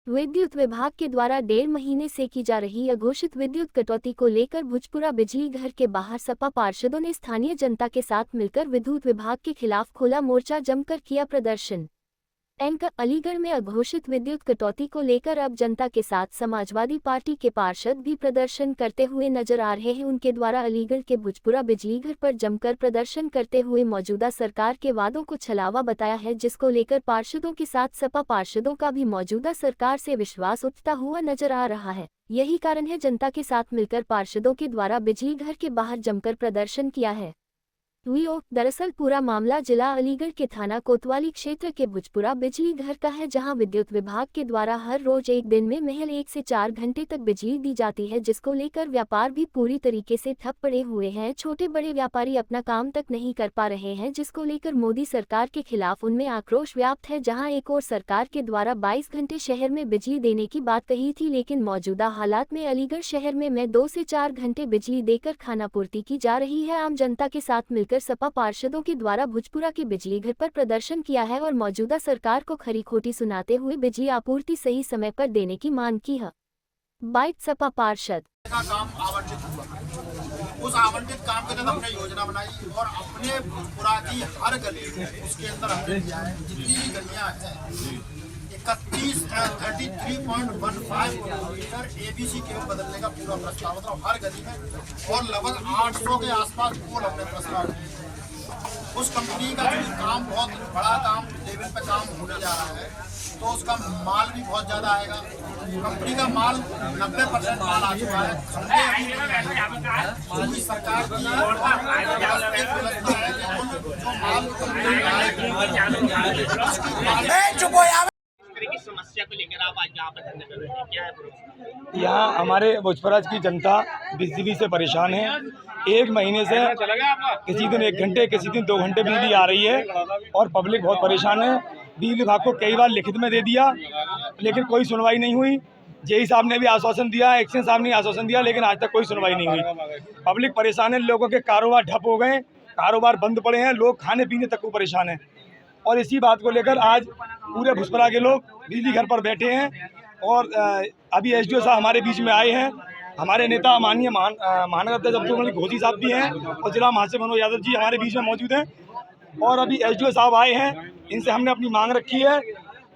विद्युत विभाग के द्वारा 1.5 महीने से की जा रही अघोषित विद्युत कटौती को लेकर भुजपुरा बिजली घर के बाहर सपा पार्षदों ने स्थानीय जनता के साथ मिलकर विद्युत विभाग के खिलाफ खोला मोर्चा, जमकर किया प्रदर्शन। एंकर अलीगढ़ में अघोषित विद्युत कटौती को लेकर अब जनता के साथ समाजवादी पार्टी के पार्षद भी प्रदर्शन करते हुए नजर आ रहे हैं। उनके द्वारा अलीगढ़ के भुजपुरा बिजली घर पर जमकर प्रदर्शन करते हुए मौजूदा सरकार के वादों को छलावा बताया है, जिसको लेकर पार्षदों के साथ सपा पार्षदों का भी मौजूदा सरकार से विश्वास उठता हुआ नजर आ रहा है। यही कारण है जनता के साथ मिलकर पार्षदों के द्वारा बिजली घर के बाहर जमकर प्रदर्शन किया है। दरअसल पूरा मामला जिला अलीगढ़ के थाना कोतवाली क्षेत्र के भुजपुरा बिजली घर का है, जहां विद्युत विभाग के द्वारा हर रोज एक दिन में महज 1 से 4 घंटे तक बिजली दी जाती है, जिसको लेकर व्यापार भी पूरी तरीके से ठप पड़े हुए हैं। छोटे बड़े व्यापारी अपना काम तक नहीं कर पा रहे हैं, जिसको लेकर मोदी सरकार के खिलाफ उनमें आक्रोश व्याप्त है। जहाँ एक और सरकार के द्वारा 22 घंटे शहर में बिजली देने की बात कही थी, लेकिन मौजूदा हालात में अलीगढ़ शहर में 2 से 4 घंटे बिजली देकर खानापूर्ति की जा रही है। आम जनता के साथ मिलकर सपा पार्षदों के द्वारा भुजपुरा के बिजली घर पर प्रदर्शन किया है और मौजूदा सरकार को खरी खोटी सुनाते हुए बिजली आपूर्ति सही समय पर देने की मांग की है। बाइट सपा पार्षद का काम आवंटित हुआ, उस आवंटित काम के तहत हमने योजना बनाई और अपने भुजपुरा की हर गली उसके अंदर हमने किया है। जितनी भी गलियां हैं 33.15 किलोमीटर एबीसी केबल बदलने का पूरा प्रस्ताव था हर गली में, और लगभग 800 के आसपास पोल हमने प्रस्ताव किए। उस कंपनी का जो काम बहुत बड़ा काम लेवल पे काम होने जा रहा है, तो उसका माल भी बहुत ज्यादा आएगा। कंपनी का माल 90% माल आ चुका है। पूरी सरकार की समस्या को लेकर आप आज यहाँ पर धरना कर रहे हैं, क्या है? यहाँ हमारे भुजपुरा की जनता बिजली से परेशान है। 1 महीने से किसी दिन 1 घंटे किसी दिन 2 घंटे बिजली आ रही है और पब्लिक बहुत परेशान है। बिजली विभाग को कई बार लिखित में दे दिया, लेकिन कोई सुनवाई नहीं हुई। जेई साहब ने भी आश्वासन दिया, एक्शन साहब ने आश्वासन दिया, लेकिन आज तक कोई सुनवाई नहीं हुई। पब्लिक परेशान है, लोगों के कारोबार ठप हो गए, कारोबार बंद पड़े हैं, लोग खाने पीने तक को परेशान हैं। और इसी बात को लेकर आज पूरे भुजपुरा के लोग बिजली घर पर बैठे हैं। और अभी एसडीओ साहब हमारे बीच में आए हैं, हमारे नेता माननीय महानगर अध्यक्ष घोषी साहब भी हैं और जिला महासचिव मनोज यादव जी हमारे बीच में मौजूद हैं। और अभी एसडीओ साहब आए हैं, इनसे हमने अपनी मांग रखी है।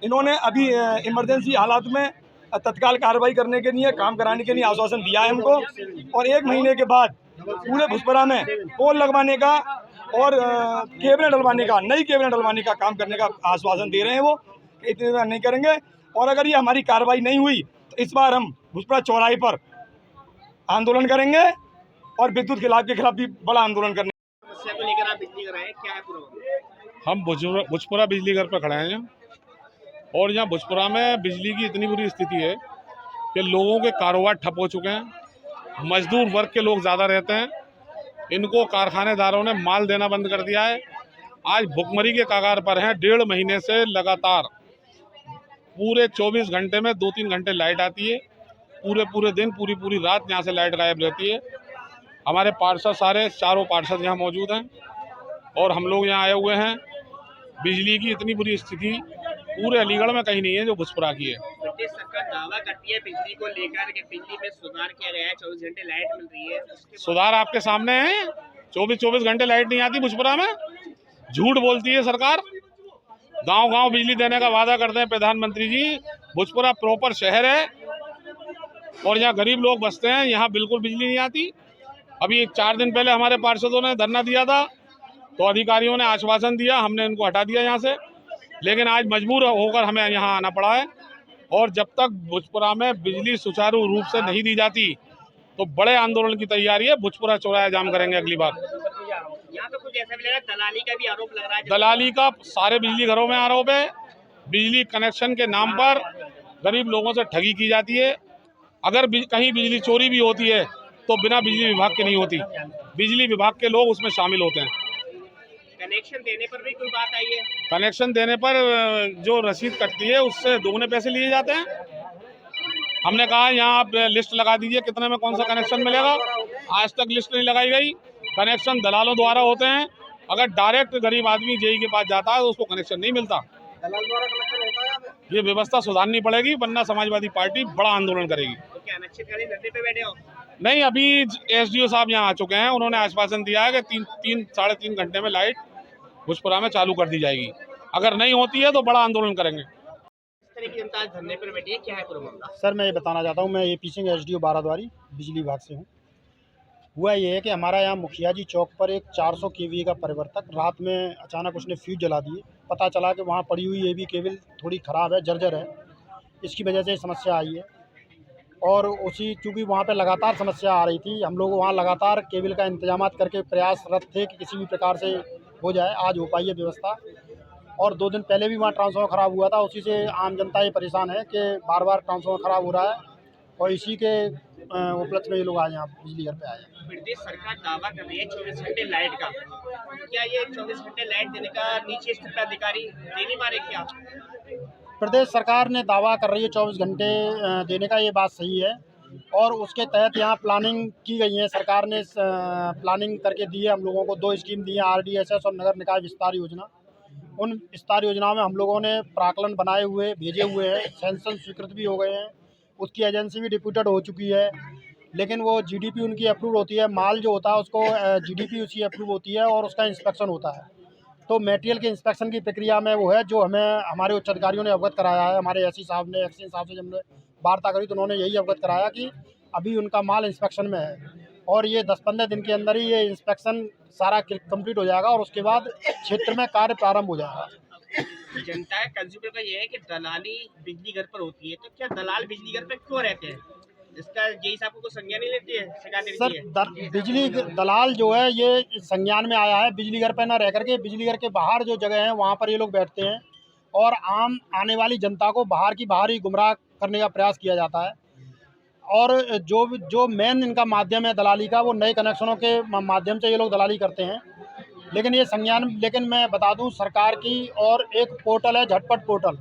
इन्होंने अभी इमरजेंसी हालात में तत्काल कार्रवाई करने के लिए, काम कराने के लिए आश्वासन दिया है हमको, और 1 महीने के बाद पूरे भुजपुरा में पोल लगवाने का और केबलें डलवाने का, नई केबलें डलवाने का काम करने का आश्वासन दे रहे हैं। वो इतनी देर नहीं करेंगे, और अगर ये हमारी कार्रवाई नहीं हुई तो इस बार हम भुजपुरा चौराहे पर आंदोलन करेंगे और विद्युत के खिलाफ भी बड़ा आंदोलन करने। समस्या को लेकर आप बिजली घर आए, क्या है पूरा? हम भुजपुरा बिजली घर पर खड़े हैं और यहाँ भुजपुरा में बिजली की इतनी बुरी स्थिति है कि लोगों के कारोबार ठप हो चुके हैं। मजदूर वर्ग के लोग ज़्यादा रहते हैं, इनको कारखानेदारों ने माल देना बंद कर दिया है। आज भुखमरी के कगार पर हैं। 1.5 महीने से लगातार पूरे 24 घंटे में 2-3 घंटे लाइट आती है, पूरे दिन पूरी रात यहाँ से लाइट गायब रहती है। हमारे पार्षद सारे चारों पार्षद यहाँ मौजूद हैं और हम लोग यहाँ आए हुए हैं। बिजली की इतनी बुरी स्थिति पूरे अलीगढ़ में कहीं नहीं है जो भुजपुरा की है। प्रदेश सरकार दावा करती है बिजली को लेकर कि बिजली में सुधार किया गया है, 24 घंटे लाइट मिल रही है। सुधार आपके सामने है, 24 घंटे लाइट नहीं आती भुजपुरा में। झूठ बोलती है सरकार। गांव बिजली देने का वादा करते हैं प्रधानमंत्री जी। भुजपुरा प्रॉपर शहर है और यहाँ गरीब लोग बसते हैं, यहाँ बिल्कुल बिजली नहीं आती। अभी 4 दिन पहले हमारे पार्षदों ने धरना दिया था, तो अधिकारियों ने आश्वासन दिया, हमने इनको हटा दिया यहाँ से, लेकिन आज मजबूर होकर हमें यहाँ आना पड़ा है। और जब तक भुजपुरा में बिजली सुचारू रूप से नहीं दी जाती तो बड़े आंदोलन की तैयारी है। भुजपुरा चौराहा जाम करेंगे अगली बार। यहाँ तो कुछ ऐसा भी लग रहा है, दलाली का भी आरोप लग रहा है। दलाली का सारे बिजली घरों में आरोप है। बिजली कनेक्शन के नाम पर गरीब लोगों से ठगी की जाती है। अगर कहीं बिजली चोरी भी होती है तो बिना बिजली विभाग के नहीं होती, बिजली विभाग के लोग उसमें शामिल होते हैं। कनेक्शन देने पर भी कोई बात आई है? कनेक्शन देने पर जो रसीद कटती है उससे दोगुने पैसे लिए जाते हैं। हमने कहा यहाँ आप लिस्ट लगा दीजिए कितने में कौन सा कनेक्शन मिलेगा, आज तक लिस्ट नहीं लगाई गई। कनेक्शन दलालों द्वारा होते हैं। अगर डायरेक्ट गरीब आदमी जेई के पास जाता है तो उसको कनेक्शन नहीं मिलता। ये व्यवस्था सुधारनी पड़ेगी, वरना समाजवादी पार्टी बड़ा आंदोलन करेगी। तो क्या अनिश्चितकालीन धरने पे बैठे हो? नहीं, अभी एसडीओ साहब यहाँ आ चुके हैं, उन्होंने आश्वासन दिया है कि 3-3.5 घंटे में लाइट भोजपुरा में चालू कर दी जाएगी। अगर नहीं होती है तो बड़ा आंदोलन करेंगे। इस तरह की जनता आज धरने पर बैठी है, क्या है पूरा मामला? सर मैं ये बताना चाहता हूँ, मैं एपी सिंह एसडीओ बाराद्वारी बिजली विभाग से हूँ। हुआ ये है कि हमारा यहाँ मुखिया जी चौक पर एक 400 केवीए का परिवर्तक रात में अचानक उसने फ्यूज जला दिए। पता चला कि वहाँ पड़ी हुई एबी केबल थोड़ी ख़राब है, जर्जर है, इसकी वजह से समस्या आई है। और उसी चूँकि वहाँ पे लगातार समस्या आ रही थी, हम लोग वहाँ लगातार केबल का इंतजामात करके प्रयासरत थे कि किसी भी प्रकार से हो जाए। आज हो पाई है व्यवस्था। और 2 दिन पहले भी वहाँ ट्रांसफार्मर ख़राब हुआ था, उसी से आम जनता ये परेशान है कि बार बार ट्रांसफार्मर ख़राब हो रहा है, और इसी के उपलक्ष्य में ये लोग आज यहाँ बिजली घर पे आए हैं। प्रदेश सरकार दावा कर रही है 24 घंटे लाइट का, क्या ये 24 घंटे लाइट देने का नीचे स्तर अधिकारी देने मारे क्या? प्रदेश सरकार ने दावा कर रही है 24 घंटे देने का, ये बात सही है। और उसके तहत यहाँ प्लानिंग की गई है, सरकार ने प्लानिंग करके दी है हम लोगों को। 2 स्कीम दी है, RDSS और नगर निकाय विस्तार योजना। उन विस्तार योजनाओं में हम लोगों ने प्राकलन बनाए हुए भेजे हुए हैं, सैंक्शन स्वीकृत भी हो गए हैं, उसकी एजेंसी भी डिप्यूटेड हो चुकी है। लेकिन वो GDP उनकी अप्रूव होती है, माल जो होता है उसको GDP उसकी अप्रूव होती है और उसका इंस्पेक्शन होता है। तो मटेरियल के इंस्पेक्शन की प्रक्रिया में वो है जो हमें हमारे उच्च अधिकारियों ने अवगत कराया है। हमारे SC साहब ने, एक्सीन साहब से जब हमने वार्ता करी तो उन्होंने यही अवगत कराया कि अभी उनका माल इंस्पेक्शन में है और ये 10-15 दिन के अंदर ही ये इंस्पेक्शन सारा कंप्लीट हो जाएगा और उसके बाद क्षेत्र में कार्य प्रारंभ हो जाएगा। जनता कंज्यूमर का ये है कि दलाली बिजली घर पर होती है, तो क्या दलाल बिजली घर पर क्यों रहते हैं? इसका जेई साहब को संज्ञान नहीं लेती है, शिकायत देती है? सर बिजली दलाल जो है ये संज्ञान में आया है। बिजली घर पर न रह करके बिजली घर के बाहर जो जगह है वहाँ पर ये लोग बैठते हैं और आम आने वाली जनता को बाहर ही गुमराह करने का प्रयास किया जाता है। और जो मेन इनका माध्यम है दलाली का, वो नए कनेक्शनों के माध्यम से ये लोग दलाली करते हैं। लेकिन ये संज्ञान, लेकिन मैं बता दूं सरकार की और एक पोर्टल है झटपट पोर्टल,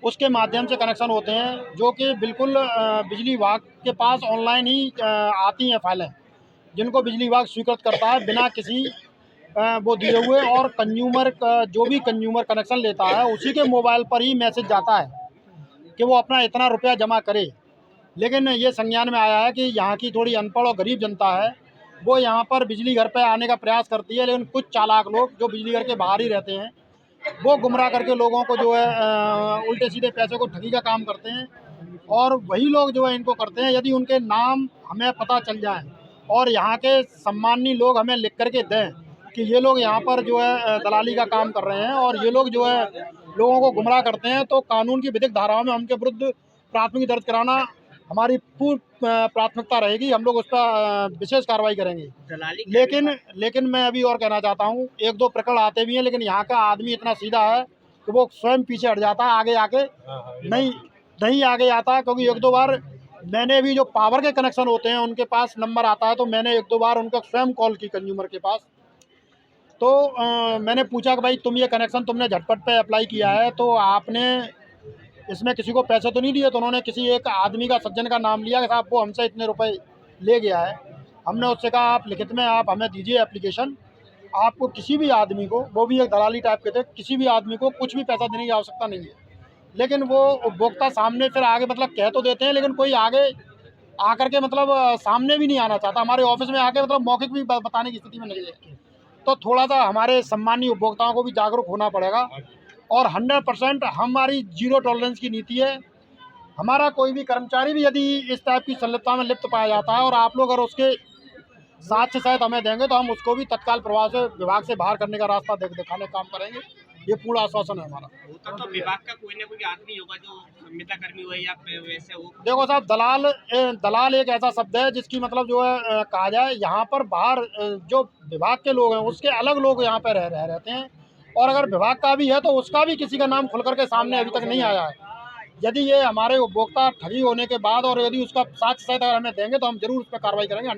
उसके माध्यम से कनेक्शन होते हैं जो कि बिल्कुल बिजली विभाग के पास ऑनलाइन ही आती हैं फाइलें, जिनको बिजली विभाग स्वीकृत करता है बिना किसी वो दिए हुए। और कंज्यूमर का जो भी कंज्यूमर कनेक्शन लेता है उसी के मोबाइल पर ही मैसेज जाता है कि वो अपना इतना रुपया जमा करे। लेकिन ये संज्ञान में आया है कि यहाँ की थोड़ी अनपढ़ और गरीब जनता है, वो यहाँ पर बिजली घर पे आने का प्रयास करती है, लेकिन कुछ चालाक लोग जो बिजली घर के बाहर ही रहते हैं वो गुमराह करके लोगों को जो है उल्टे सीधे पैसे को ठगी का काम करते हैं। और वही लोग जो है इनको करते हैं। यदि उनके नाम हमें पता चल जाए और यहाँ के सम्माननीय लोग हमें लिख करके दें कि ये लोग यहाँ पर जो है दलाली का काम कर रहे हैं और ये लोग जो है लोगों को गुमराह करते हैं, तो कानून की विधिक धाराओं में उनके विरुद्ध प्राथमिकी दर्ज कराना हमारी पूर्ण प्राथमिकता रहेगी। हम लोग उस पर विशेष कार्रवाई करेंगे। लेकिन मैं अभी और कहना चाहता हूँ, 1-2 प्रकरण आते भी हैं, लेकिन यहाँ का आदमी इतना सीधा है कि वो स्वयं पीछे हट जाता है, आगे आके नहीं आगे आता। क्योंकि 1-2 बार मैंने भी जो पावर के कनेक्शन होते हैं उनके पास नंबर आता है, तो मैंने 1-2 बार उनका स्वयं कॉल की कंज्यूमर के पास। तो मैंने पूछा कि भाई तुम ये कनेक्शन तुमने झटपट पे अप्लाई किया है तो आपने इसमें किसी को पैसे तो नहीं दिए? तो उन्होंने किसी एक आदमी का, सज्जन का नाम लिया कि साहब वो हमसे इतने रुपए ले गया है। हमने उससे कहा आप लिखित में आप हमें दीजिए एप्लीकेशन। आपको किसी भी आदमी को, वो भी एक दलाली टाइप के थे, किसी भी आदमी को कुछ भी पैसा देने की आवश्यकता नहीं है। लेकिन वो उपभोक्ता सामने फिर आगे मतलब कह तो देते हैं, लेकिन कोई आगे आकर के मतलब सामने भी नहीं आना चाहता। हमारे ऑफिस में आके मतलब मौखिक भी बताने की स्थिति में नहीं है। तो थोड़ा सा हमारे सम्मानीय उपभोक्ताओं को भी जागरूक होना पड़ेगा। और 100% हमारी 0 टॉलरेंस की नीति है। हमारा कोई भी कर्मचारी भी यदि इस टाइप की संलिप्तता में लिप्त पाया जाता है और आप लोग अगर उसके साथ हमें देंगे तो हम उसको भी तत्काल प्रभाव से विभाग से बाहर करने का रास्ता दिखाने का काम करेंगे। ये पूरा आश्वासन है हमारा। तो विभाग का कोई ना कोई आदमी होगा जो संविदा कर्मी हो या वैसे हो। देखो साहब, दलाल एक ऐसा शब्द है जिसकी मतलब जो है कहा जाए, यहाँ पर बाहर जो विभाग के लोग हैं उसके अलग लोग यहाँ पर रहते हैं, और अगर विभाग का भी है तो उसका भी किसी का नाम खुल करके सामने अभी तक नहीं आया है। यदि ये हमारे उपभोक्ता ठगी होने के बाद और यदि उसका साक्ष्य सहित अगर हमें देंगे तो हम जरूर उस पर कार्रवाई करेंगे।